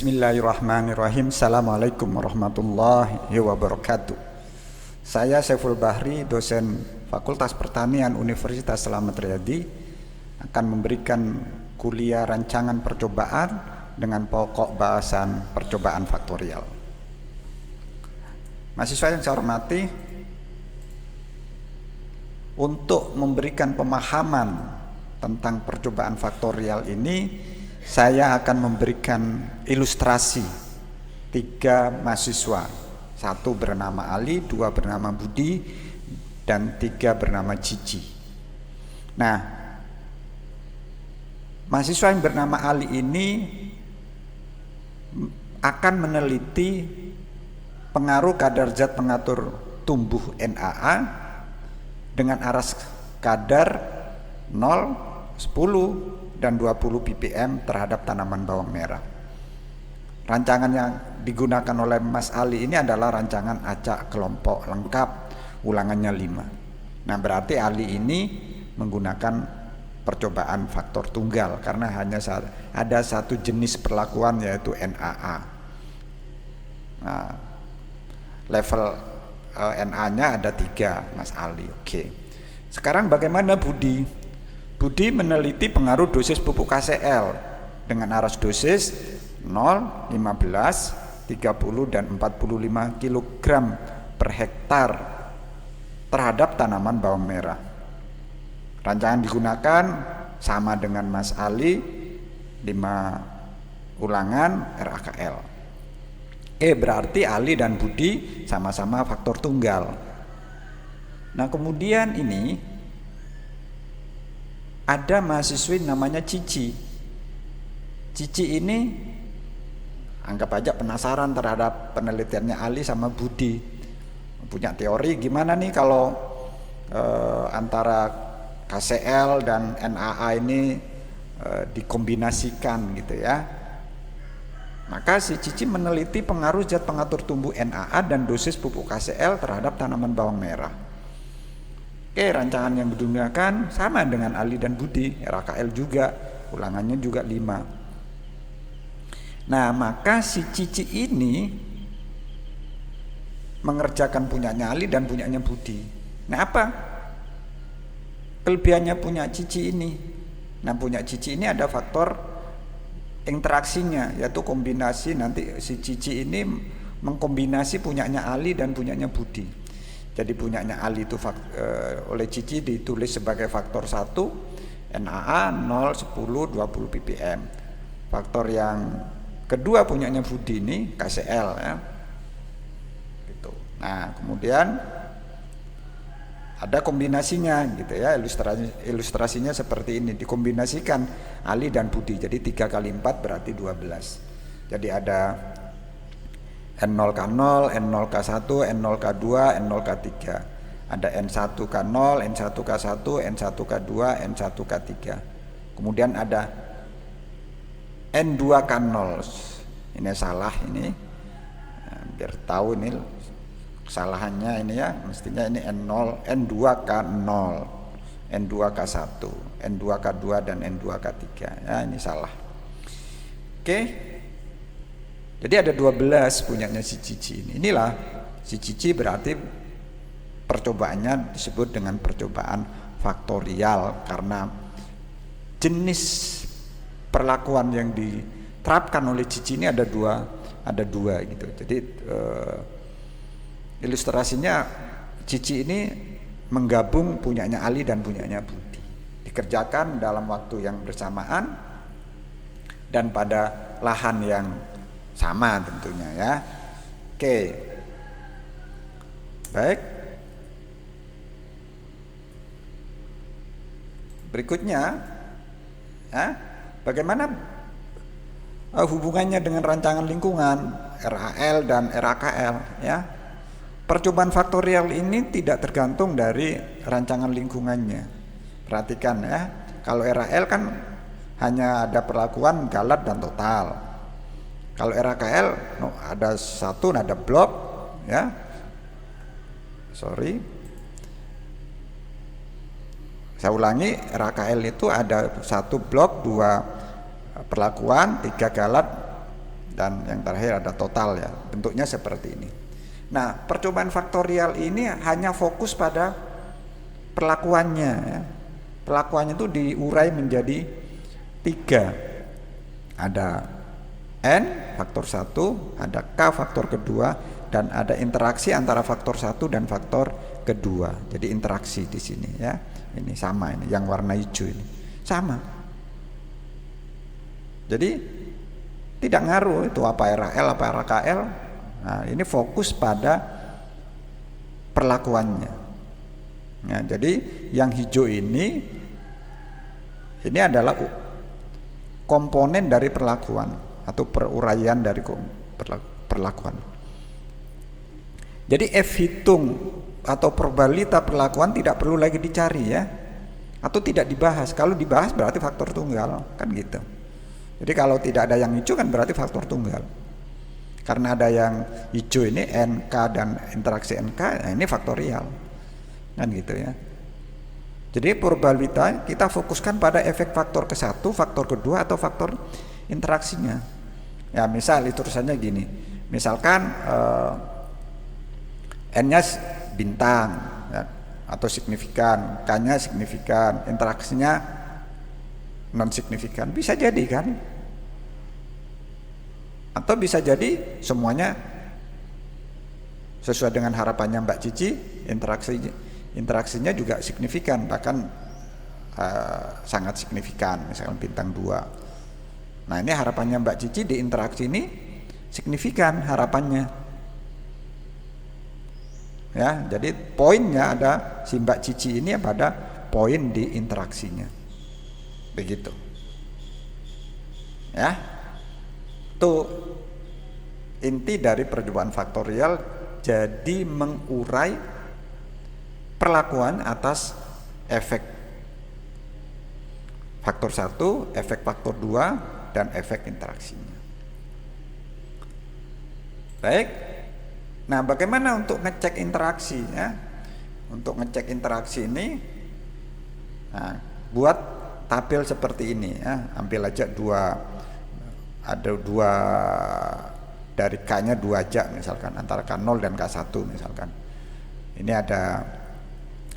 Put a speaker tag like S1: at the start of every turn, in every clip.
S1: Bismillahirrahmanirrahim. Assalamualaikum warahmatullahi wabarakatuh. Saya Saiful Bahri, dosen Fakultas Pertanian Universitas Slamet Riyadi, akan memberikan kuliah rancangan percobaan dengan pokok bahasan percobaan faktorial. Mahasiswa yang saya hormati, untuk memberikan pemahaman tentang percobaan faktorial ini, saya akan memberikan ilustrasi 3 mahasiswa, 1 bernama Ali, 2 bernama Budi, dan 3 bernama Cici. Nah, mahasiswa yang bernama Ali ini akan meneliti pengaruh kadar zat pengatur tumbuh NAA dengan aras kadar 0, 10, dan 20 ppm terhadap tanaman bawang merah. Rancangan yang digunakan oleh Mas Ali ini adalah rancangan acak kelompok lengkap, ulangannya 5. Nah, berarti Ali ini menggunakan percobaan faktor tunggal karena hanya ada satu jenis perlakuan, yaitu NAA. Nah, level NA-nya ada 3, Mas Ali. Oke. Sekarang bagaimana Budi? Budi meneliti pengaruh dosis pupuk KCl dengan aras dosis 0, 15, 30, dan 45 kg per hektar terhadap tanaman bawang merah. Rancangan digunakan sama dengan Mas Ali, 5 ulangan RAKL. Berarti Ali dan Budi sama-sama faktor tunggal. Nah, kemudian ini ada mahasiswi namanya Cici. Cici ini anggap aja penasaran terhadap penelitiannya Ali sama Budi. Punya teori gimana nih kalau antara KCl dan NAA ini dikombinasikan gitu ya. Maka si Cici meneliti pengaruh zat pengatur tumbuh NAA dan dosis pupuk KCl terhadap tanaman bawang merah. Rancangan yang digunakan sama dengan Ali dan Budi, RAKL juga, ulangannya juga 5. Nah, maka si Cici ini mengerjakan punyanya Ali dan punyanya Budi. Nah, apa kelebihannya punya Cici ini? Nah, punya Cici ini ada faktor interaksinya, yaitu kombinasi. Nanti si Cici ini mengkombinasi punyanya Ali dan punyanya Budi. Jadi punyanya Ali itu oleh Cici ditulis sebagai faktor 1, NAA 0, 10, 20 ppm. Faktor yang kedua punyanya Budi ini KCl ya. Gitu. Nah, kemudian ada kombinasinya gitu ya. Ilustrasinya seperti ini, dikombinasikan Ali dan Budi. Jadi 3 kali 4 berarti 12. Jadi ada N0K0, N0K1, N0K2, N0K3. Ada N1K0, N1K1, N1K2, N1K3. Kemudian ada N2K0. Ini salah ini. Biar tahu ini kesalahannya ini ya. Mestinya ini N0, N2K0, N2K1, N2K2 dan N2K3. Ya, ini salah. Oke. Jadi ada 12 punyanya si Cici ini. Inilah si Cici, berarti percobaannya disebut dengan percobaan faktorial karena jenis perlakuan yang diterapkan oleh Cici ini ada dua gitu. Jadi ilustrasinya Cici ini menggabung punyanya Ali dan punyanya Budi. Dikerjakan dalam waktu yang bersamaan dan pada lahan yang sama tentunya ya. Oke. Baik. Berikutnya ya, bagaimana hubungannya dengan rancangan lingkungan RAL dan RAKL ya. Percobaan faktorial ini tidak tergantung dari rancangan lingkungannya. Perhatikan ya. Kalau RAL kan hanya ada perlakuan galat dan total. Kalau RAKL ada satu, ada blok ya. Saya ulangi, RAKL itu ada 1 blok, 2 perlakuan, 3 galat, dan yang terakhir ada total ya, bentuknya seperti ini. Nah, percobaan faktorial ini hanya fokus pada perlakuannya ya. Perlakuannya itu diurai menjadi 3. Ada N faktor 1, ada K faktor kedua, dan ada interaksi antara faktor 1 dan faktor kedua. Jadi interaksi di sini ya. Ini sama, ini yang warna hijau ini sama. Jadi tidak ngaruh itu apa RAL apa RKL. Nah, ini fokus pada perlakuannya. Nah, jadi yang hijau ini adalah komponen dari perlakuan atau peruraian dari perlakuan. Jadi F hitung atau probabilitas perlakuan tidak perlu lagi dicari ya, atau tidak dibahas. Kalau dibahas berarti faktor tunggal kan gitu. Jadi kalau tidak ada yang hijau kan berarti faktor tunggal. Karena ada yang hijau ini NK dan interaksi NK, nah ini faktorial kan gitu ya. Jadi probabilitas kita fokuskan pada efek faktor ke-1, faktor kedua, atau faktor interaksinya. Ya misal itu tulisannya gini, misalkan N-nya bintang ya, atau signifikan, K-nya signifikan, interaksinya non signifikan, bisa jadi kan? Atau bisa jadi semuanya sesuai dengan harapannya Mbak Cici, interaksinya juga signifikan, bahkan sangat signifikan, misalkan bintang 2. Nah ini harapannya Mbak Cici di interaksi ini signifikan harapannya ya. Jadi poinnya ada si Mbak Cici ini pada poin di interaksinya, begitu ya. Itu inti dari percobaan faktorial, jadi mengurai perlakuan atas efek faktor 1, efek faktor 2, dan efek interaksinya. Baik. Nah, bagaimana untuk ngecek interaksi ya? Untuk ngecek interaksi ini, nah, buat tabel seperti ini ya. Ambil aja ada dua dari K-nya 2 aja misalkan, antara K0 dan K1 misalkan. Ini ada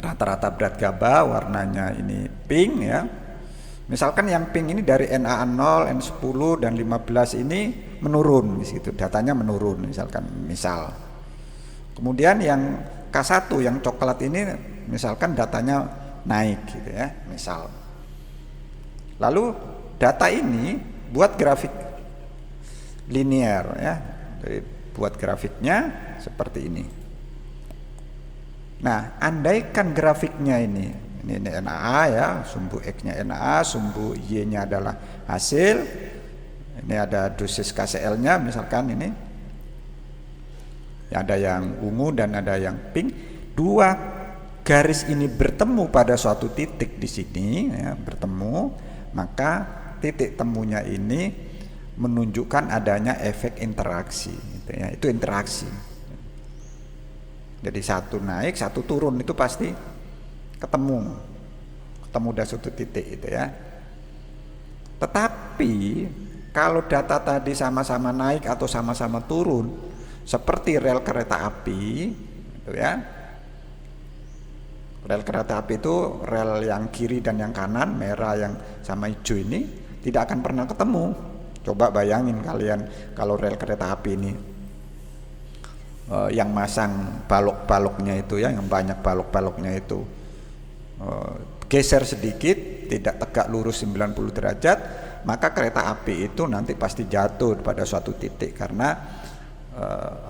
S1: rata-rata berat gaba, warnanya ini pink ya. Misalkan yang pink ini dari NA0, N10 dan 15 ini menurun di situ, datanya menurun misalkan, Kemudian yang K1 yang coklat ini misalkan datanya naik gitu ya, misal. Lalu data ini buat grafik linear ya. Jadi buat grafiknya seperti ini. Nah, andaikan grafiknya ini NAA ya, sumbu X-nya NAA, sumbu Y-nya adalah hasil. Ini ada dosis KCl-nya misalkan ini. Ada yang ungu dan ada yang pink. 2 garis ini bertemu pada suatu titik di sini ya, bertemu, maka titik temunya ini menunjukkan adanya efek interaksi gitu ya. Itu interaksi. Jadi satu naik, satu turun, itu pasti ketemu dari suatu titik itu ya. Tetapi kalau data tadi sama-sama naik atau sama-sama turun, seperti rel kereta api gitu ya. Rel kereta api itu rel yang kiri dan yang kanan, merah yang sama hijau ini tidak akan pernah ketemu. Coba bayangin kalian kalau rel kereta api ini yang masang balok-baloknya itu ya, yang banyak balok-baloknya itu geser sedikit, tidak tegak lurus 90 derajat, maka kereta api itu nanti pasti jatuh pada suatu titik karena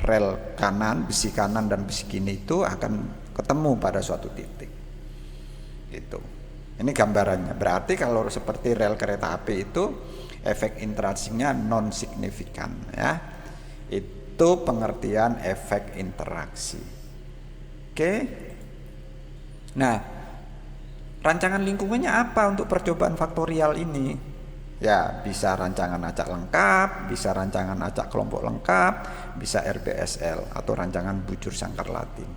S1: rel kanan, besi kanan dan besi kiri itu akan ketemu pada suatu titik. Gitu. Ini gambarannya. Berarti kalau seperti rel kereta api itu efek interaksinya non signifikan ya. Itu pengertian efek interaksi. Oke. Nah, rancangan lingkungannya apa untuk percobaan faktorial ini? Ya, bisa rancangan acak lengkap, bisa rancangan acak kelompok lengkap, bisa RBSL atau rancangan bujur sangkar Latin.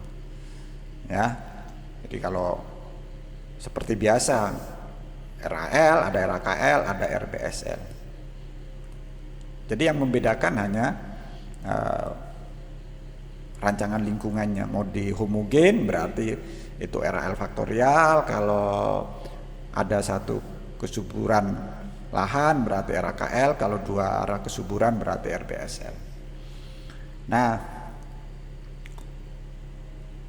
S1: Ya. Jadi kalau seperti biasa RAL, ada RKL, ada RBSL. Jadi yang membedakan hanya rancangan lingkungannya. Mau di homogen berarti itu RAL faktorial, kalau ada satu kesuburan lahan berarti RAKL, kalau dua arah kesuburan berarti RBSL. Nah,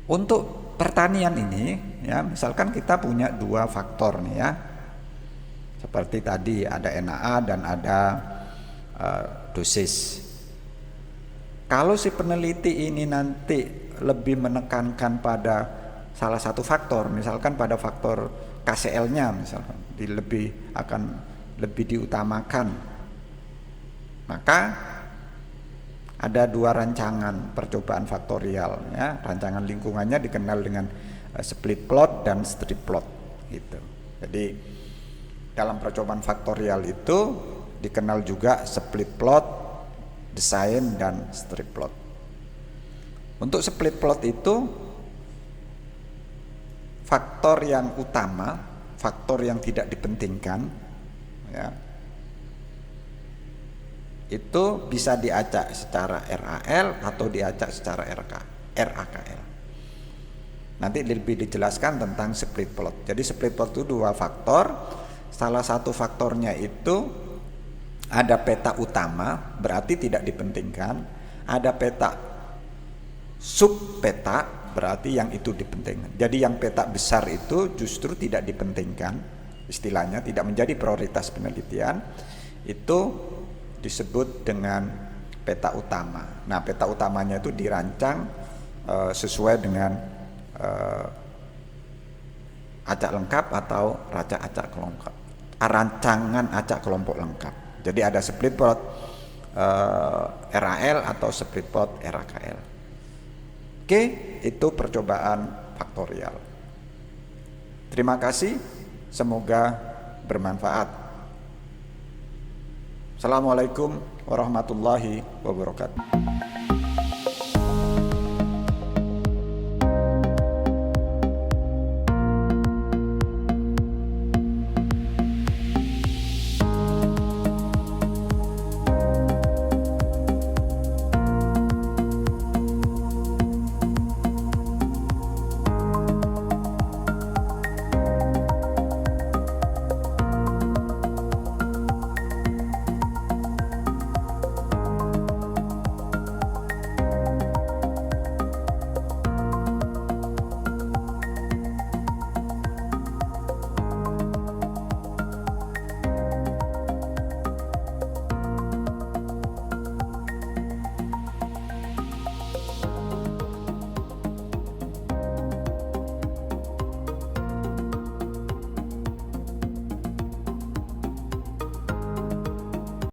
S1: untuk pertanian ini ya, misalkan kita punya dua faktor nih ya, seperti tadi ada NAA dan ada dosis. Kalau si peneliti ini nanti lebih menekankan pada salah satu faktor, misalkan pada faktor KCL-nya, misalkan akan lebih diutamakan, maka ada dua rancangan percobaan faktorial ya. Rancangan lingkungannya dikenal dengan split plot dan strip plot gitu. Jadi dalam percobaan faktorial itu dikenal juga split plot, desain, dan strip plot. Untuk split plot itu faktor yang utama, faktor yang tidak dipentingkan ya, itu bisa diacak secara RAL atau diacak secara RAKL. Nanti lebih dijelaskan tentang split plot. Jadi split plot itu dua faktor. Salah satu faktornya itu ada peta utama, berarti tidak dipentingkan. Ada peta sub peta, berarti yang itu dipentingkan. Jadi yang peta besar itu justru tidak dipentingkan, istilahnya tidak menjadi prioritas penelitian. Itu disebut dengan peta utama. Nah, peta utamanya itu dirancang sesuai dengan acak lengkap atau rancangan acak kelompok lengkap. Jadi ada split plot RAL atau split plot RAKL. Oke, itu percobaan faktorial. Terima kasih, semoga bermanfaat. Assalamualaikum warahmatullahi wabarakatuh.